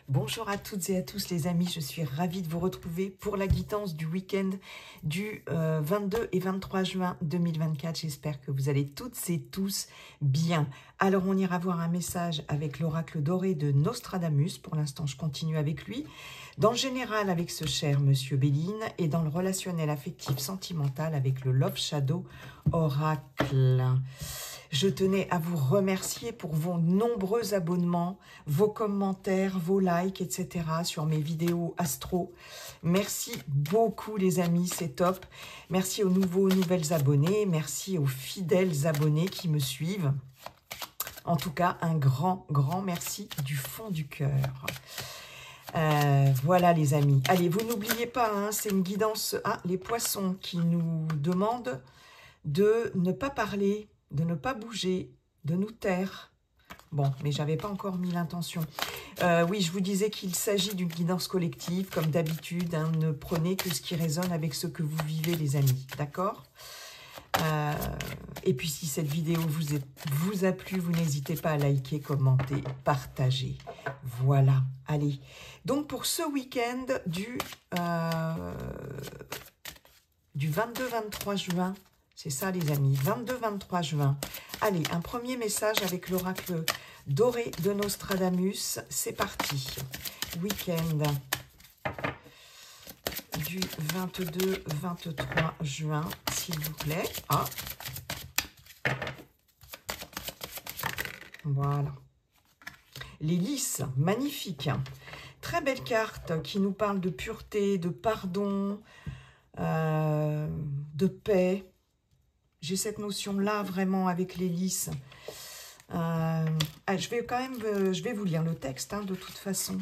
Bonjour à toutes et à tous les amis, je suis ravie de vous retrouver pour la guidance du week-end du 22 et 23 juin 2024. J'espère que vous allez toutes et tous bien. Alors on ira voir un message avec l'oracle doré de Nostradamus. Pour l'instant je continue avec lui. Dans le général avec ce cher Monsieur Béline et dans le relationnel affectif sentimental avec le Love Shadow Oracle. Je tenais à vous remercier pour vos nombreux abonnements, vos commentaires, vos likes, etc. sur mes vidéos astro. Merci beaucoup les amis, c'est top. Merci aux nouvelles abonnés, merci aux fidèles abonnés qui me suivent. En tout cas, un grand merci du fond du cœur. Voilà les amis. Allez, vous n'oubliez pas, hein, c'est une guidance. Ah, les poissons qui nous demandent de ne pas parler, de ne pas bouger, de nous taire. Bon, mais j'avais pas encore mis l'intention. Oui, je vous disais qu'il s'agit d'une guidance collective, comme d'habitude. Hein, ne prenez que ce qui résonne avec ce que vous vivez, les amis. D'accord ? Et puis, si cette vidéo vous a plu, vous n'hésitez pas à liker, commenter, partager. Voilà, allez. Donc, pour ce week-end du 22-23 juin, c'est ça les amis, 22-23 juin. Allez, un premier message avec l'oracle doré de Nostradamus. C'est parti. Week-end du 22-23 juin, s'il vous plaît. Ah. Voilà. Les lys, magnifique. Très belle carte qui nous parle de pureté, de pardon, de paix. J'ai cette notion-là vraiment avec les lys. Je vais vous lire le texte hein, de toute façon.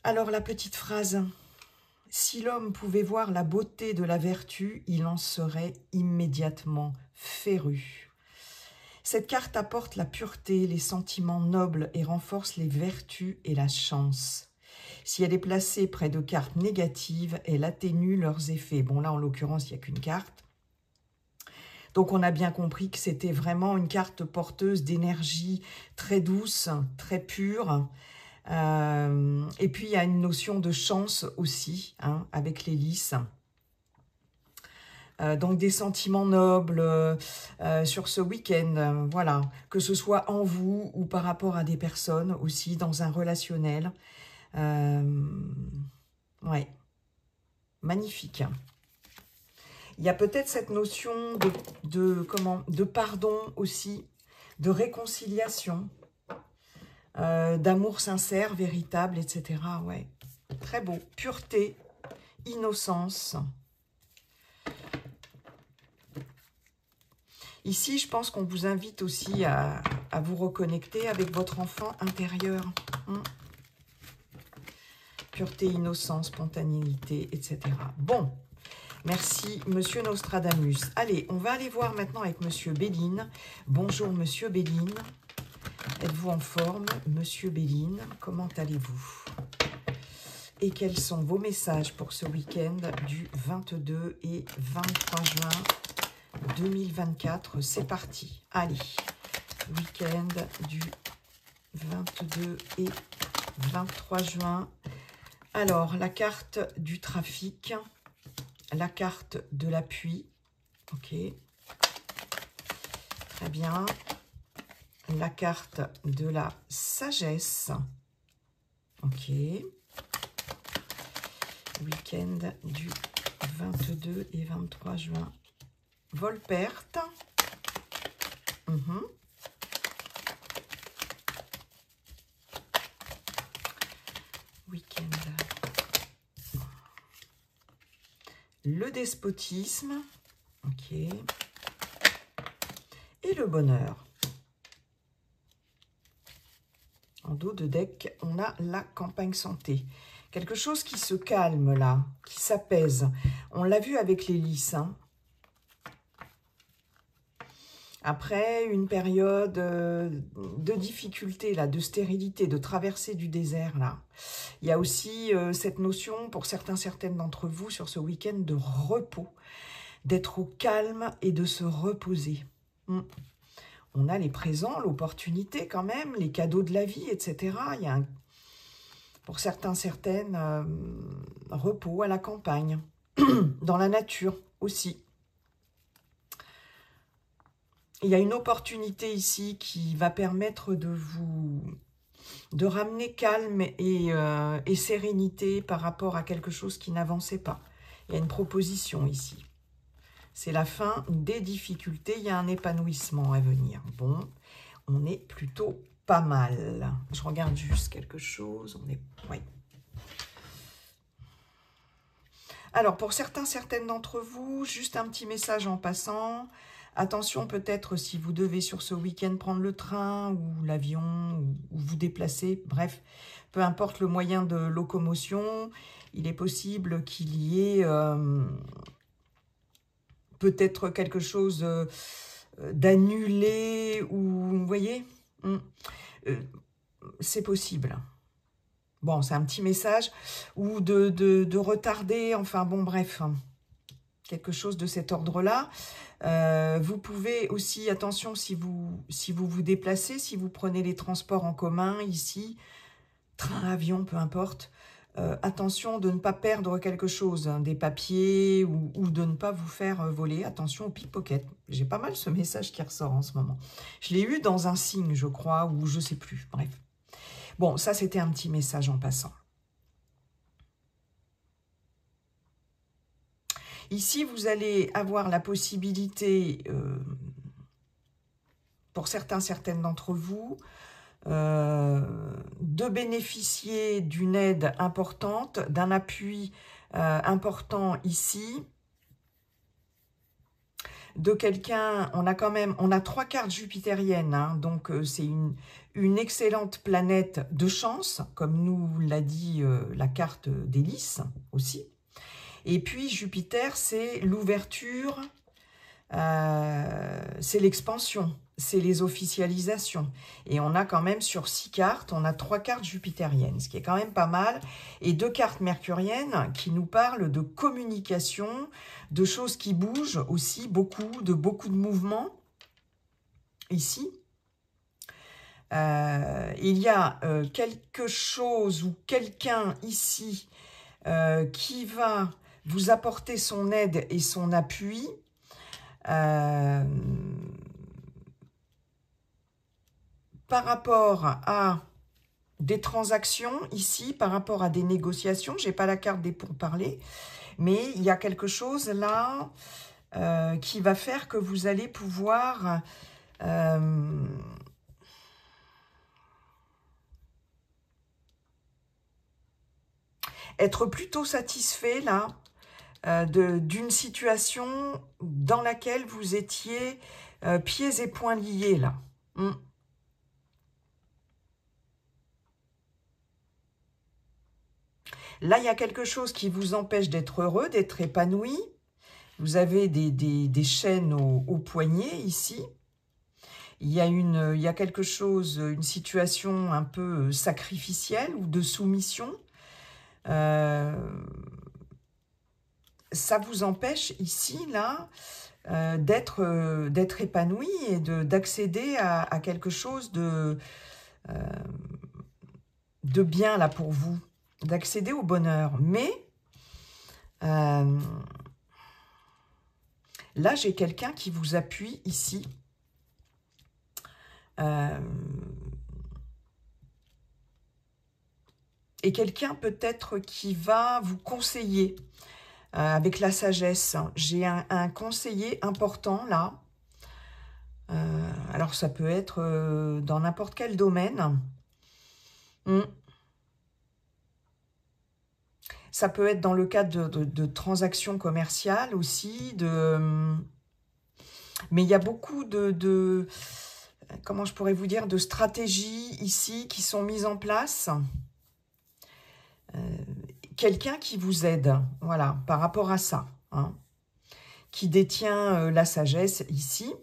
Alors la petite phrase. Si l'homme pouvait voir la beauté de la vertu, il en serait immédiatement féru. Cette carte apporte la pureté, les sentiments nobles et renforce les vertus et la chance. Si elle est placée près de cartes négatives, elle atténue leurs effets. Bon, là, en l'occurrence, il n'y a qu'une carte. Donc, on a bien compris que c'était vraiment une carte porteuse d'énergie très douce, très pure. Et puis, il y a une notion de chance aussi, hein, avec les lys. Donc, des sentiments nobles sur ce week-end, voilà. Que ce soit en vous ou par rapport à des personnes aussi, dans un relationnel. Ouais, magnifique. Il y a peut-être cette notion de pardon aussi, de réconciliation, d'amour sincère, véritable, etc. Ouais, très beau. Pureté, innocence. Ici, je pense qu'on vous invite aussi à vous reconnecter avec votre enfant intérieur. Pureté, innocence, spontanéité, etc. Bon, merci Monsieur Nostradamus. Allez, on va aller voir maintenant avec Monsieur Béline. Bonjour Monsieur Béline. Êtes-vous en forme Monsieur Béline? Comment allez-vous? Et quels sont vos messages pour ce week-end du 22 et 23 juin 2024? C'est parti. Allez, week-end du 22 et 23 juin. Alors, la carte du trafic, la carte de l'appui, ok, très bien, la carte de la sagesse, ok, week-end du 22 et 23 juin, vol-perte, week-end. Le despotisme, ok, et le bonheur. En dos de deck, on a la campagne santé. Quelque chose qui se calme là, qui s'apaise. On l'a vu avec les lys. Hein. Après une période de difficulté, là, de stérilité, de traversée du désert, là. Il y a aussi cette notion, pour certaines d'entre vous, sur ce week-end, de repos, d'être au calme et de se reposer. on a les présents, l'opportunité quand même, les cadeaux de la vie, etc. Il y a pour certains, certaines, repos à la campagne, dans la nature aussi. Il y a une opportunité ici qui va permettre de ramener calme et sérénité par rapport à quelque chose qui n'avançait pas. Il y a une proposition ici. C'est la fin des difficultés, il y a un épanouissement à venir. Bon, on est plutôt pas mal. Je regarde juste quelque chose. Oui. Alors, pour certains, certaines d'entre vous, juste un petit message en passant. Attention, peut-être si vous devez sur ce week-end prendre le train ou l'avion ou vous déplacer, bref, peu importe le moyen de locomotion, il est possible qu'il y ait peut-être quelque chose d'annulé ou, vous voyez, c'est possible. Bon, c'est un petit message, ou de retarder, enfin bon, bref, quelque chose de cet ordre-là. Vous pouvez aussi, attention, si vous vous déplacez, si vous prenez les transports en commun, ici, train, avion, peu importe, attention de ne pas perdre quelque chose, hein, des papiers, ou de ne pas vous faire voler. Attention au pickpocket. J'ai pas mal ce message qui ressort en ce moment. Je l'ai eu dans un signe, je crois, ou je sais plus, bref. Bon, ça, c'était un petit message en passant. Ici, vous allez avoir la possibilité, pour certains, certaines d'entre vous, de bénéficier d'une aide importante, d'un appui important ici, de quelqu'un, on a 3 cartes jupitériennes, hein, donc c'est une excellente planète de chance, comme nous l'a dit la carte d'Hélice aussi. Et puis Jupiter, c'est l'ouverture, c'est l'expansion, c'est les officialisations. Et on a quand même sur 6 cartes, on a 3 cartes jupitériennes, ce qui est quand même pas mal. Et 2 cartes mercuriennes qui nous parlent de communication, de choses qui bougent aussi, beaucoup de mouvements ici. Il y a quelque chose ou quelqu'un ici qui va vous apporter son aide et son appui. Par rapport à des transactions ici, par rapport à des négociations, je n'ai pas la carte des pourparlers, mais il y a quelque chose là qui va faire que vous allez pouvoir être plutôt satisfait là d'une situation dans laquelle vous étiez pieds et poings liés là. Là, il y a quelque chose qui vous empêche d'être heureux, d'être épanoui. Vous avez des chaînes au poignet ici. Il y a quelque chose, une situation un peu sacrificielle ou de soumission. Ça vous empêche ici, là, d'être épanoui et d'accéder à quelque chose de bien là pour vous, d'accéder au bonheur. Mais là, j'ai quelqu'un qui vous appuie ici. Et quelqu'un peut-être qui va vous conseiller avec la sagesse. J'ai un conseiller important là. Alors ça peut être dans n'importe quel domaine. Ça peut être dans le cadre de transactions commerciales aussi. Mais il y a beaucoup comment je pourrais vous dire, de stratégies ici qui sont mises en place. Quelqu'un qui vous aide, voilà, par rapport à ça, hein, qui détient la sagesse ici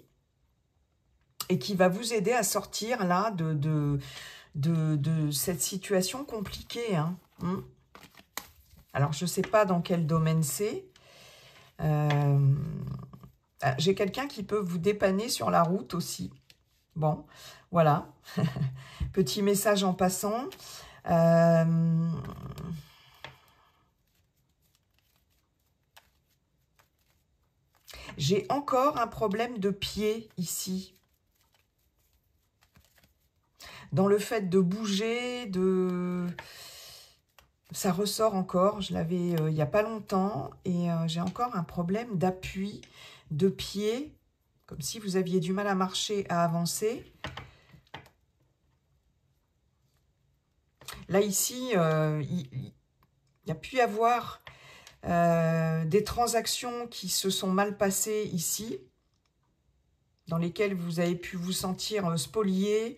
et qui va vous aider à sortir là de cette situation compliquée. Hein. Alors, je ne sais pas dans quel domaine c'est. J'ai quelqu'un qui peut vous dépanner sur la route aussi. Bon, voilà. Petit message en passant. J'ai encore un problème de pied ici. Dans le fait de bouger, ça ressort encore. Je l'avais il n'y a pas longtemps. Et j'ai encore un problème d'appui de pied. Comme si vous aviez du mal à marcher, à avancer. Là, ici, il y a pu y avoir des transactions qui se sont mal passées ici, dans lesquelles vous avez pu vous sentir spolié,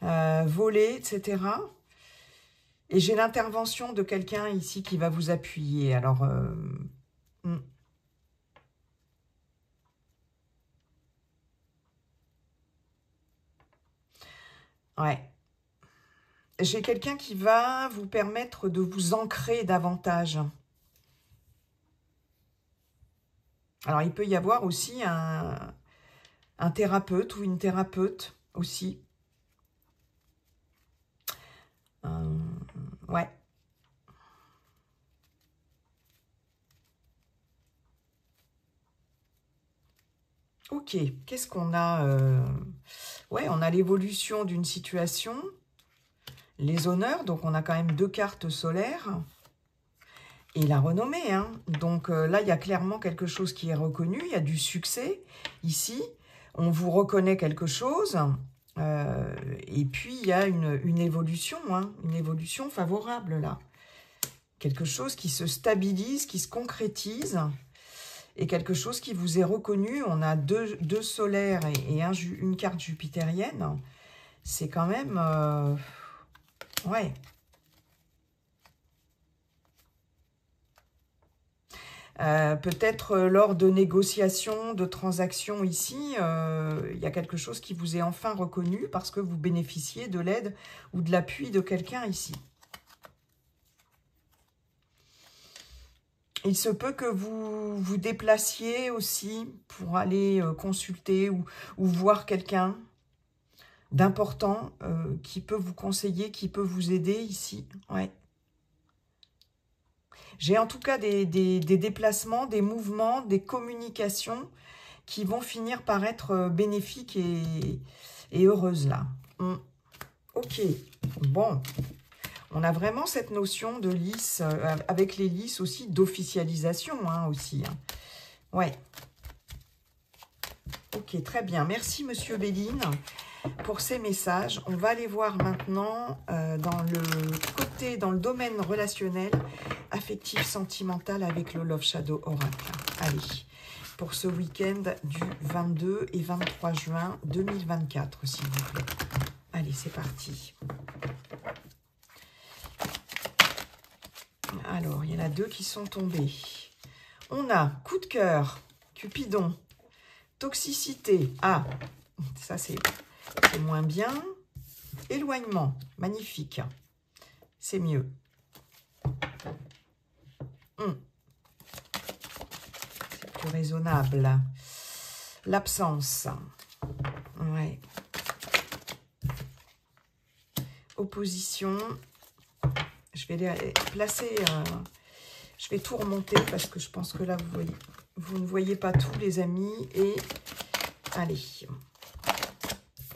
volé, etc. Et j'ai l'intervention de quelqu'un ici qui va vous appuyer. Alors, ouais. J'ai quelqu'un qui va vous permettre de vous ancrer davantage. Alors, il peut y avoir aussi un thérapeute ou une thérapeute aussi. Ouais. Ok, qu'est-ce qu'on a Ouais, on a l'évolution d'une situation, les honneurs, donc on a quand même 2 cartes solaires, et la renommée. Hein. Donc là, il y a clairement quelque chose qui est reconnu, il y a du succès ici, on vous reconnaît quelque chose, et puis il y a une évolution, hein, une évolution favorable là. Quelque chose qui se stabilise, qui se concrétise, et quelque chose qui vous est reconnu. On a deux solaires et une carte jupitérienne. C'est quand même... ouais. Peut-être lors de négociations, de transactions ici, il y a quelque chose qui vous est enfin reconnu parce que vous bénéficiez de l'aide ou de l'appui de quelqu'un ici. Il se peut que vous vous déplaciez aussi pour aller consulter ou voir quelqu'un d'important qui peut vous conseiller, qui peut vous aider ici. Ouais. J'ai en tout cas des déplacements, des mouvements, des communications qui vont finir par être bénéfiques et heureuses là. Ok, bon. On a vraiment cette notion de lys, avec les lys aussi, d'officialisation hein, aussi. Hein. Ouais. Ok, très bien. Merci, Monsieur Béline, pour ces messages. On va aller voir maintenant dans le domaine relationnel, affectif, sentimental avec le Love Shadow Oracle. Allez, pour ce week-end du 22 et 23 juin 2024, s'il vous plaît. Allez, c'est parti. Alors, il y en a 2 qui sont tombés. On a coup de cœur, Cupidon, toxicité. Ah, ça c'est moins bien. Éloignement, magnifique. C'est mieux. C'est plus raisonnable. L'absence. Ouais. Opposition. Je vais les placer, je vais tout remonter parce que je pense que là, vous ne voyez pas tous les amis. Et allez,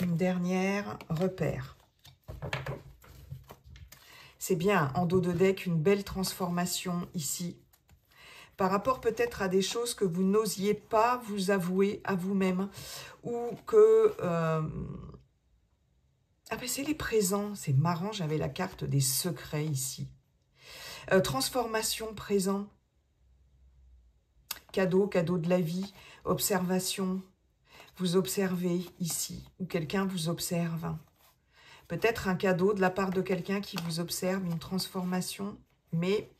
une dernière, repère. C'est bien, en dos de deck, une belle transformation ici. Par rapport peut-être à des choses que vous n'osiez pas vous avouer à vous-même. Ou que... Ah ben c'est les présents, c'est marrant, j'avais la carte des secrets ici. Transformation présent, cadeau de la vie, observation. Vous observez ici, ou quelqu'un vous observe. Peut-être un cadeau de la part de quelqu'un qui vous observe, une transformation, mais...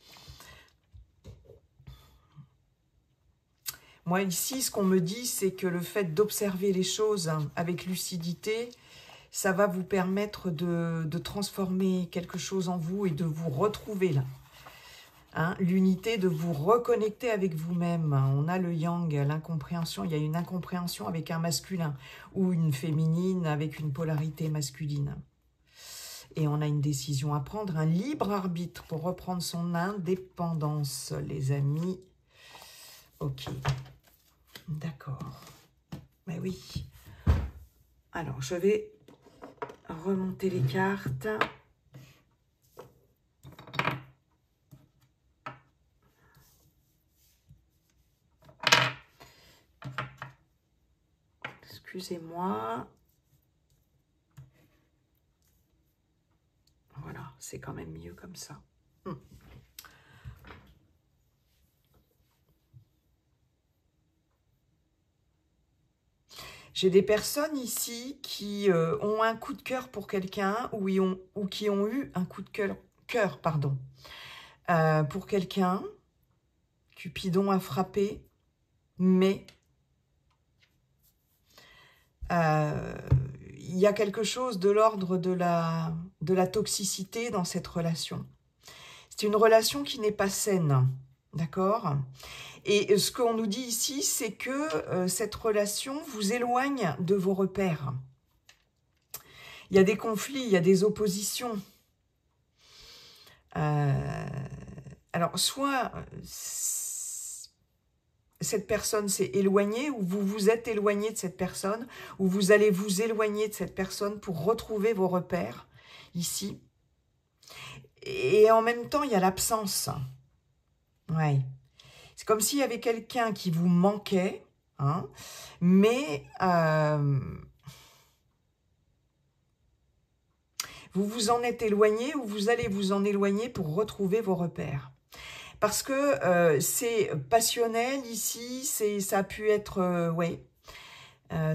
Moi ici, ce qu'on me dit, c'est que le fait d'observer les choses avec lucidité... ça va vous permettre de transformer quelque chose en vous et de vous retrouver là. Hein, l'unité de vous reconnecter avec vous-même. On a le yang, l'incompréhension. Il y a une incompréhension avec un masculin ou une féminine avec une polarité masculine. Et on a une décision à prendre, un libre arbitre pour reprendre son indépendance, les amis. Ok, d'accord. Mais oui. Alors, je vais remonter les cartes. Excusez-moi. Voilà, c'est quand même mieux comme ça. J'ai des personnes ici qui ont un coup de cœur pour quelqu'un ou qui ont eu un coup de cœur pour quelqu'un. Cupidon a frappé, mais il y a quelque chose de l'ordre de la toxicité dans cette relation. C'est une relation qui n'est pas saine, d'accord ? Et ce qu'on nous dit ici, c'est que cette relation vous éloigne de vos repères. Il y a des conflits, il y a des oppositions. Alors, soit cette personne s'est éloignée, ou vous vous êtes éloigné de cette personne, ou vous allez vous éloigner de cette personne pour retrouver vos repères, ici. Et en même temps, il y a l'absence. Ouais. C'est comme s'il y avait quelqu'un qui vous manquait, hein, mais vous vous en êtes éloigné ou vous allez vous en éloigner pour retrouver vos repères. Parce que c'est passionnel ici, ça a pu être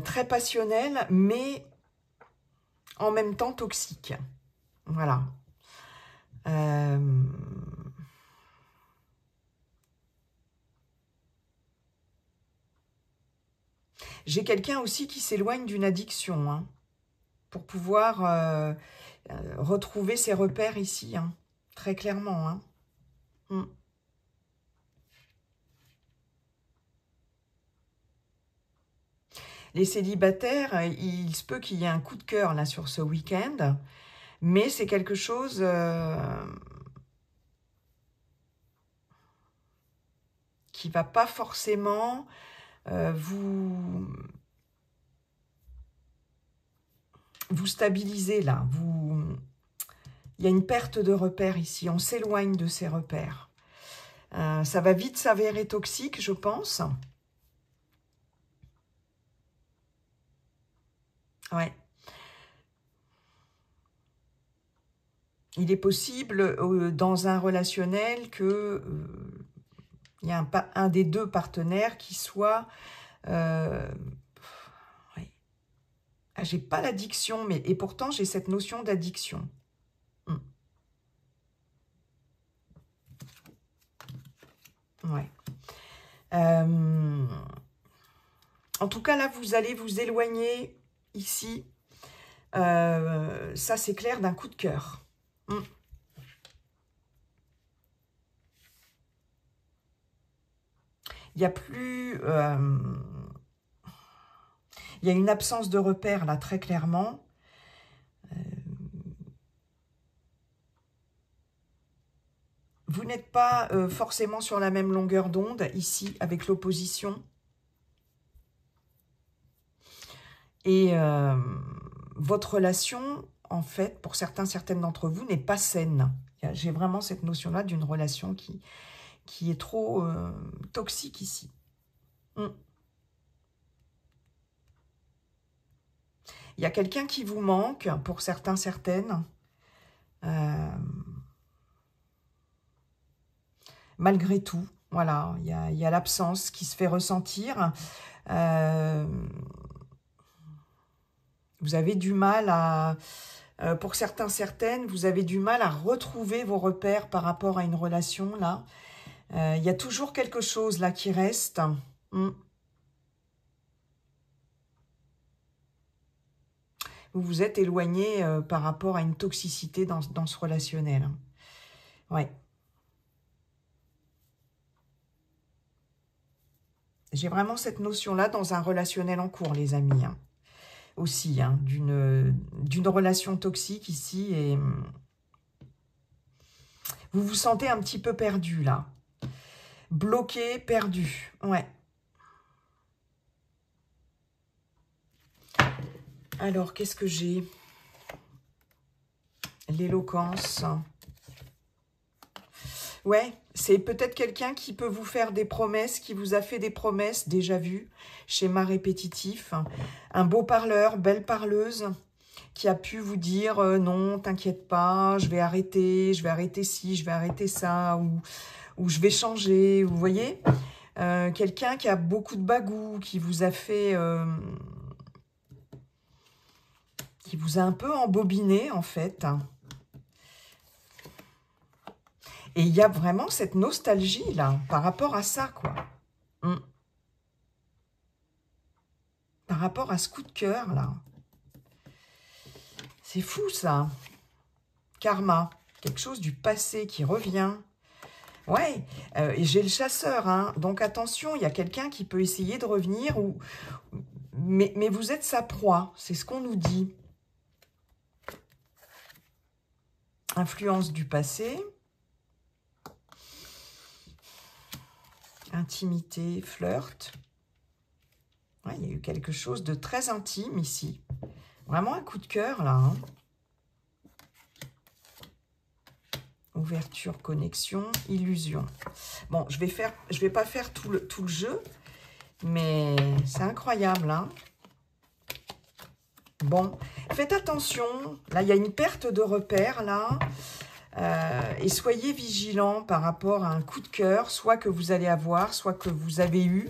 très passionnel, mais en même temps toxique. Voilà. J'ai quelqu'un aussi qui s'éloigne d'une addiction, hein, pour pouvoir retrouver ses repères ici, hein, très clairement. Hein. Les célibataires, il se peut qu'il y ait un coup de cœur là sur ce week-end, mais c'est quelque chose qui ne va pas forcément vous stabiliser là. Il y a une perte de repères ici, on s'éloigne de ces repères. Ça va vite s'avérer toxique, je pense. Ouais. Il est possible dans un relationnel que il y a un des deux partenaires qui soit... ouais. Ah, j'ai pas l'addiction, et pourtant j'ai cette notion d'addiction. Ouais. En tout cas, là, vous allez vous éloigner ici. Ça, c'est clair, d'un coup de cœur. Il n'y a plus... il y a une absence de repères, là, très clairement. Vous n'êtes pas forcément sur la même longueur d'onde, ici, avec l'opposition. Et votre relation, en fait, pour certaines d'entre vous, n'est pas saine. J'ai vraiment cette notion-là d'une relation qui est trop toxique ici. Il y a quelqu'un qui vous manque, pour certaines. Malgré tout, voilà, il y a l'absence qui se fait ressentir. Vous avez du mal à... pour certaines, vous avez du mal à retrouver vos repères par rapport à une relation, là. Il y a toujours quelque chose, là, qui reste. Vous vous êtes éloigné par rapport à une toxicité dans ce relationnel. Ouais. J'ai vraiment cette notion-là dans un relationnel en cours, les amis. Hein. Aussi, hein, d'une relation toxique ici. Et vous vous sentez un petit peu perdu, là. Bloqué, perdu. Ouais. Alors, qu'est-ce que j'ai? L'éloquence. Ouais, c'est peut-être quelqu'un qui peut vous faire des promesses, qui vous a fait des promesses, déjà vues, schéma répétitif. Un beau parleur, belle parleuse, qui a pu vous dire non, t'inquiète pas, je vais arrêter ci, je vais arrêter ça, ou je vais changer, vous voyez. Quelqu'un qui a beaucoup de bagou, qui vous a fait... qui vous a un peu embobiné, en fait. Et il y a vraiment cette nostalgie, là, par rapport à ça, quoi. Par rapport à ce coup de cœur, là. C'est fou, ça. Karma. Quelque chose du passé qui revient. Ouais, et j'ai le chasseur, hein. Donc, attention, il y a quelqu'un qui peut essayer de revenir, mais vous êtes sa proie. C'est ce qu'on nous dit. Influence du passé. Intimité, flirt. Ouais, il y a eu quelque chose de très intime ici. Vraiment un coup de cœur, là. Hein. Ouverture, connexion, illusion. Bon, je vais pas faire tout le jeu, mais c'est incroyable, hein. Bon, faites attention. Là, il y a une perte de repère, là. Et soyez vigilants par rapport à un coup de cœur, soit que vous allez avoir, soit que vous avez eu.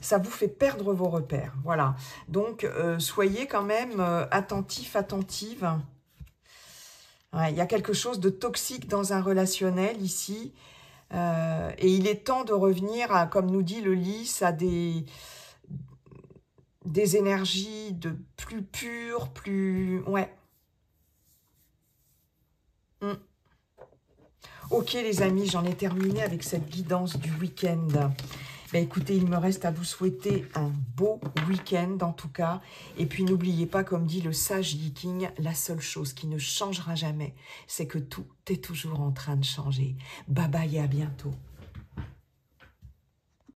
Ça vous fait perdre vos repères. Voilà. Donc, soyez quand même attentifs, attentives. Ouais, il y a quelque chose de toxique dans un relationnel ici. Et il est temps de revenir à, comme nous dit le lys, à des énergies de plus pures, plus... Ouais. Ok les amis, j'en ai terminé avec cette guidance du week-end. Ben, écoutez, il me reste à vous souhaiter un beau week-end en tout cas. Et puis n'oubliez pas, comme dit le sage Yi-King, la seule chose qui ne changera jamais, c'est que tout est toujours en train de changer. Bye bye et à bientôt.